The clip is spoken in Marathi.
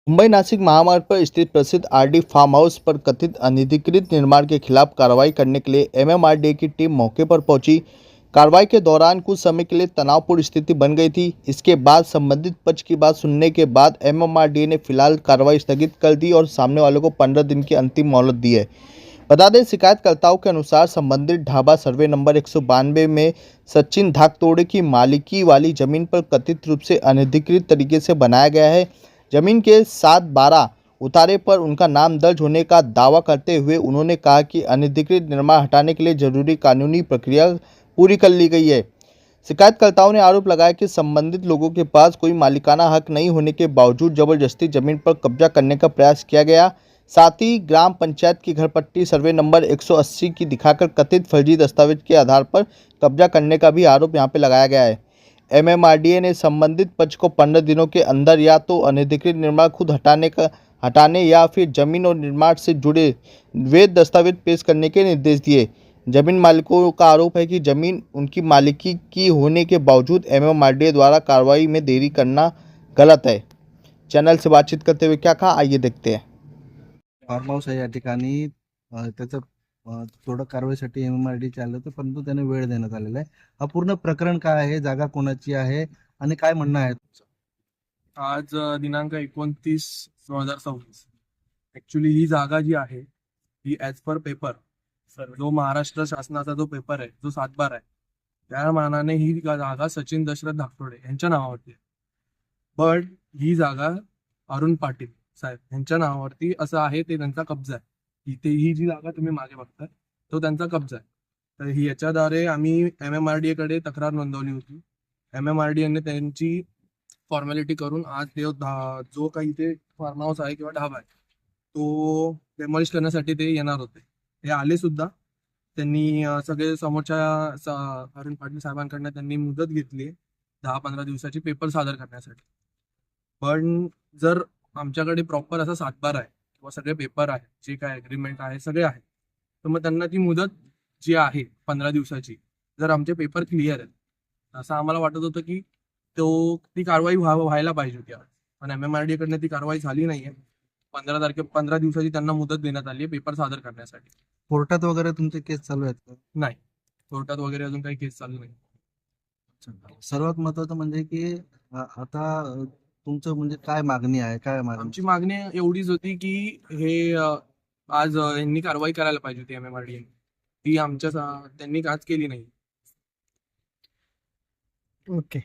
मुंबई नासिक महामार्ग पर स्थित प्रसिद्ध आरडी फार्म हाउस पर कथित अनधिकृत निर्माण के खिलाफ कार्रवाई करने के लिए एमएमआरडीए की टीम मौके पर पहुंची। कार्रवाई के दौरान कुछ समय के लिए तनावपूर्ण स्थिति बन गई थी। इसके बाद संबंधित पक्ष की बात सुनने के बाद एमएमआरडीए ने फिलहाल कार्रवाई स्थगित कर दी और सामने वालों को 15 दिन की अंतिम मोहलत दी है। बता दें, शिकायतकर्ताओं के अनुसार संबंधित ढाबा सर्वे नंबर 192 में सचिन धाकतोड़े की मालिकी वाली जमीन पर कथित रूप से अनधिकृत तरीके से बनाया गया है। जमीन के 7/12 उतारे पर उनका नाम दर्ज होने का दावा करते हुए उन्होंने कहा कि अनधिकृत निर्माण हटाने के लिए जरूरी कानूनी प्रक्रिया पूरी कर ली गई है। शिकायतकर्ताओं ने आरोप लगाया कि संबंधित लोगों के पास कोई मालिकाना हक नहीं होने के बावजूद जबरदस्ती जमीन पर कब्जा करने का प्रयास किया गया। साथ ही ग्राम पंचायत की घरपट्टी सर्वे नंबर 180 की दिखाकर कथित फर्जी दस्तावेज के आधार पर कब्जा करने का भी आरोप यहां पर लगाया गया है। एमएमआरडीए ने संबंधित पक्ष को 15 दिनों के अंदर या तो अनधिकृत निर्माण खुद हटाने या फिर जमीन और निर्माण से जुड़े वैध दस्तावेज पेश करने के निर्देश दिए। जमीन मालिकों का आरोप है कि जमीन उनकी मालिकी की होने के बावजूद एमएमआरडीए द्वारा कार्रवाई में देरी करना गलत है। चैनल से बातचीत करते हुए क्या कहा, आइए देखते हैं। फार्म हाऊस आहे या ठिकाणी त्याचं थोडं कारवाईसाठी एमएमआरडीचे आलं होतं, परंतु त्याने वेळ देण्यात आलेला आहे. हा पूर्ण प्रकरण काय आहे, जागा कोणाची आहे आणि काय म्हणणं आहे तुमचं? आज दिनांक 29/2026 ऍक्च्युली ही जागा जी आहे ही ॲज पर पेपर जो महाराष्ट्र शासनाचा जो पेपर आहे जो 7/12 आहे त्या मानाने ही जागा सचिन दशरथ धाकतोडे यांच्या नावावरती आहे. बट ही जागा अरुण पाटील साहेब यांच्या नावावरती असं आहे, ते त्यांचा कब्जा आहे. इथे ही जी जागा तुम्ही मागे बघताय तो त्यांचा कब्जा आहे. तर ही याच्याद्वारे आम्ही एमएमआरडीए कडे तक्रार नोंदवली होती. एमएमआरडीएने त्यांची फॉर्मॅलिटी करून आज ते जो काही ते फार्म हाऊस आहे किंवा ढाबा आहे तो डेमॉलिश करण्यासाठी ते येणार होते. ते आले सुद्धा. त्यांनी सगळे समोरच्या अरुण पाटील साहेबांकडनं त्यांनी मुदत घेतली 10-15 दिवसाची पेपर सादर करण्यासाठी. पण जर आमच्याकडे प्रॉपर असा 7/12 आहे किंवा सगळे पेपर आहे, जे काय अग्रीमेंट आहे सगळे आहे, तर मग त्यांना ती मुदत जी आहे 15 दिवसाची, जर आमचे पेपर क्लिअर आहेत असं आम्हाला वाटत होतं की ती कारवाई व्हायला पाहिजे होती. पण एमएमआरडीए कडनं ती कारवाई झाली नाहीये. 15 दिवसाची त्यांना मुदत देण्यात आली आहे पेपर सादर करण्यासाठी. कोर्टात वगैरे तुमचे केस चालू आहेत का? नाही, कोर्टात वगैरे अजून काही केस चालू नाही. सर्वात महत्वाचं म्हणजे की आता तुमचं म्हणजे काय मागणी आहे, काय मागणी? आमची मागणी एवढीच होती की हे आज यांनी कारवाई करायला पाहिजे होती एमएमआरडीए. ती त्यांनी आज केली नाही. ओके.